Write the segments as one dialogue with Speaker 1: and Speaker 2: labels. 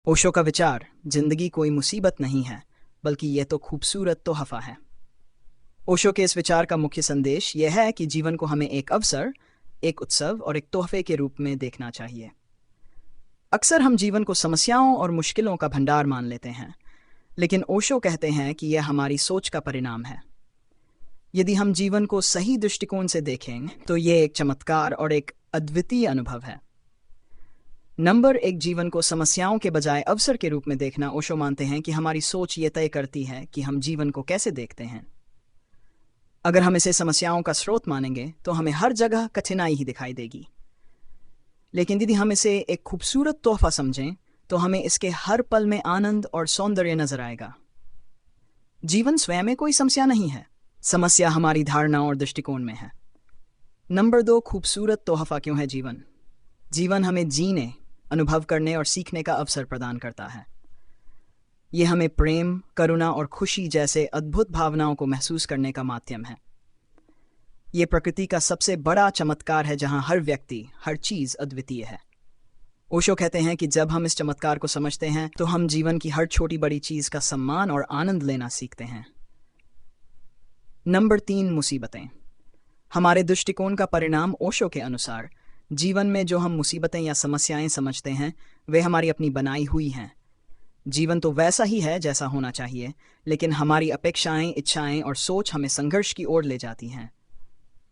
Speaker 1: ओशो का विचार, जिंदगी कोई मुसीबत नहीं है, बल्कि यह तो खूबसूरत तोहफा है। ओशो के इस विचार का मुख्य संदेश यह है कि जीवन को हमें एक अवसर, एक उत्सव और एक तोहफे के रूप में देखना चाहिए। अक्सर हम जीवन को समस्याओं और मुश्किलों का भंडार मान लेते हैं, लेकिन ओशो कहते हैं कि यह हमारी सोच का परिणाम है। यदि हम जीवन को सही दृष्टिकोण से देखें तो यह एक चमत्कार और एक अद्वितीय अनुभव है। नंबर एक, जीवन को समस्याओं के बजाय अवसर के रूप में देखना। ओशो मानते हैं कि हमारी सोच ये तय करती है कि हम जीवन को कैसे देखते हैं। अगर हम इसे समस्याओं का स्रोत मानेंगे तो हमें हर जगह कठिनाई ही दिखाई देगी, लेकिन यदि हम इसे एक खूबसूरत तोहफा समझें तो हमें इसके हर पल में आनंद और सौंदर्य नजर आएगा। जीवन स्वयं में कोई समस्या नहीं है, समस्या हमारी धारणा और दृष्टिकोण में है। नंबर दो, खूबसूरत तोहफा क्यों है जीवन? जीवन हमें जीने, अनुभव करने और सीखने का अवसर प्रदान करता है। ये हमें प्रेम, करुणा और खुशी जैसे अद्भुत भावनाओं को महसूस करने का माध्यम है। ये प्रकृति का सबसे बड़ा चमत्कार है जहां हर व्यक्ति, हर चीज अद्वितीय है। ओशो कहते हैं कि जब हम इस चमत्कार को समझते हैं तो हम जीवन की हर छोटी बड़ी चीज का सम्मान और आनंद लेना सीखते हैं। नंबर तीन, मुसीबतें हमारे दृष्टिकोण का परिणाम। ओशो के अनुसार जीवन में जो हम मुसीबतें या समस्याएं समझते हैं वे हमारी अपनी बनाई हुई हैं। जीवन तो वैसा ही है जैसा होना चाहिए, लेकिन हमारी अपेक्षाएं, इच्छाएं और सोच हमें संघर्ष की ओर ले जाती हैं।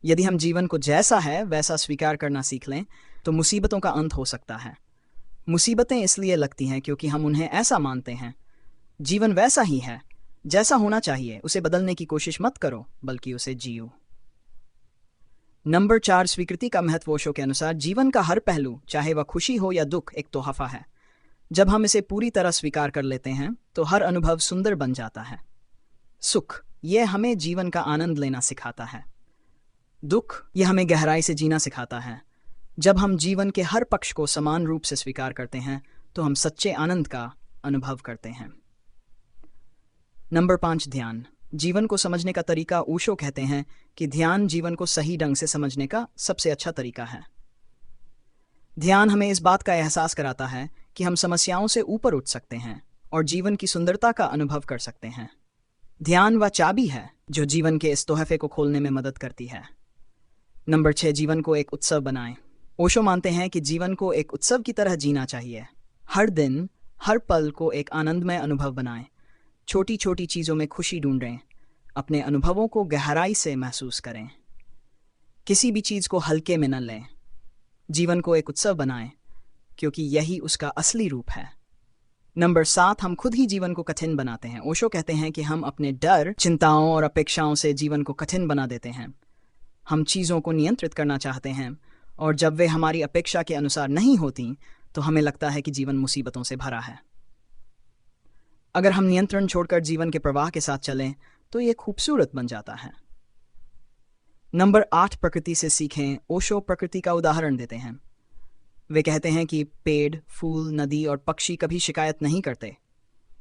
Speaker 1: यदि हम जीवन को जैसा है वैसा स्वीकार करना सीख लें तो मुसीबतों का अंत हो सकता है। मुसीबतें इसलिए लगती हैं क्योंकि हम उन्हें ऐसा मानते हैं। जीवन वैसा ही है जैसा होना चाहिए, उसे बदलने की कोशिश मत करो बल्कि उसे जियो। नंबर चार, स्वीकृति का महत्व। ओशो के अनुसार जीवन का हर पहलू, चाहे वह खुशी हो या दुख, एक तोहफा है। जब हम इसे पूरी तरह स्वीकार कर लेते हैं तो हर अनुभव सुंदर बन जाता है। सुख, यह हमें जीवन का आनंद लेना सिखाता है। दुख, यह हमें गहराई से जीना सिखाता है। जब हम जीवन के हर पक्ष को समान रूप से स्वीकार करते हैं तो हम सच्चे आनंद का अनुभव करते हैं। नंबर पाँच, ध्यान। जीवन को समझने का तरीका। ओशो कहते हैं कि ध्यान जीवन को सही ढंग से समझने का सबसे अच्छा तरीका है। ध्यान हमें इस बात का एहसास कराता है कि हम समस्याओं से ऊपर उठ सकते हैं और जीवन की सुंदरता का अनुभव कर सकते हैं। ध्यान वह चाबी है जो जीवन के इस तोहफे को खोलने में मदद करती है। नंबर छह, जीवन को एक उत्सव बनाएं। ओशो मानते हैं कि जीवन को एक उत्सव की तरह जीना चाहिए। हर दिन, हर पल को एक आनंदमय अनुभव बनाएं। छोटी छोटी चीज़ों में खुशी ढूंढें, अपने अनुभवों को गहराई से महसूस करें। किसी भी चीज़ को हल्के में न लें। जीवन को एक उत्सव बनाएं क्योंकि यही उसका असली रूप है। नंबर सात, हम खुद ही जीवन को कठिन बनाते हैं। ओशो कहते हैं कि हम अपने डर, चिंताओं और अपेक्षाओं से जीवन को कठिन बना देते हैं। हम चीज़ों को नियंत्रित करना चाहते हैं और जब वे हमारी अपेक्षा के अनुसार नहीं होती तो हमें लगता है कि जीवन मुसीबतों से भरा है। अगर हम नियंत्रण छोड़कर जीवन के प्रवाह के साथ चलें तो ये खूबसूरत बन जाता है। नंबर आठ, प्रकृति से सीखें। ओशो प्रकृति का उदाहरण देते हैं। वे कहते हैं कि पेड़, फूल, नदी और पक्षी कभी शिकायत नहीं करते।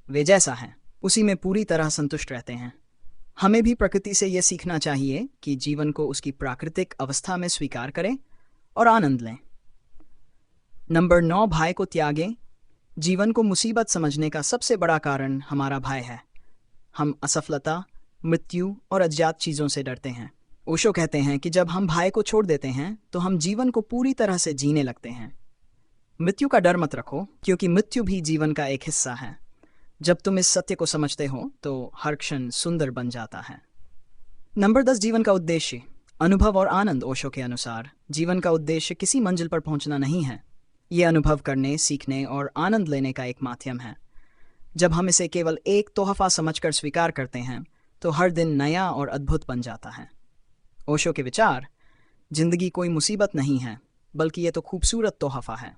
Speaker 1: वे जैसा हैं उसी में पूरी तरह संतुष्ट रहते हैं। हमें भी प्रकृति से यह सीखना चाहिए कि जीवन को उसकी प्राकृतिक अवस्था में स्वीकार करें और आनंद लें। नंबर नौ, भय को त्यागें। जीवन को मुसीबत समझने का सबसे बड़ा कारण हमारा भय है। हम असफलता, मृत्यु और अज्ञात चीज़ों से डरते हैं। ओशो कहते हैं कि जब हम भय को छोड़ देते हैं तो हम जीवन को पूरी तरह से जीने लगते हैं। मृत्यु का डर मत रखो क्योंकि मृत्यु भी जीवन का एक हिस्सा है। जब तुम इस सत्य को समझते हो तो हर क्षण सुंदर बन जाता है। नंबर 10, जीवन का उद्देश्य, अनुभव और आनंद। ओशो के अनुसार जीवन का उद्देश्य किसी मंजिल पर पहुंचना नहीं है। ये अनुभव करने, सीखने और आनंद लेने का एक माध्यम है। जब हम इसे केवल एक तोहफा समझकर स्वीकार करते हैं तो हर दिन नया और अद्भुत बन जाता है। ओशो के विचार, जिंदगी कोई मुसीबत नहीं है बल्कि ये तो खूबसूरत तोहफा है।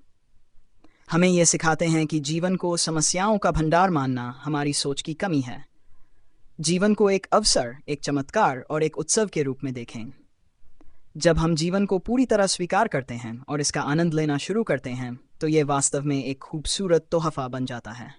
Speaker 1: हमें ये सिखाते हैं कि जीवन को समस्याओं का भंडार मानना हमारी सोच की कमी है। जीवन को एक अवसर, एक चमत्कार और एक उत्सव के रूप में देखें। जब हम जीवन को पूरी तरह स्वीकार करते हैं और इसका आनंद लेना शुरू करते हैं तो ये वास्तव में एक खूबसूरत तोहफा बन जाता है।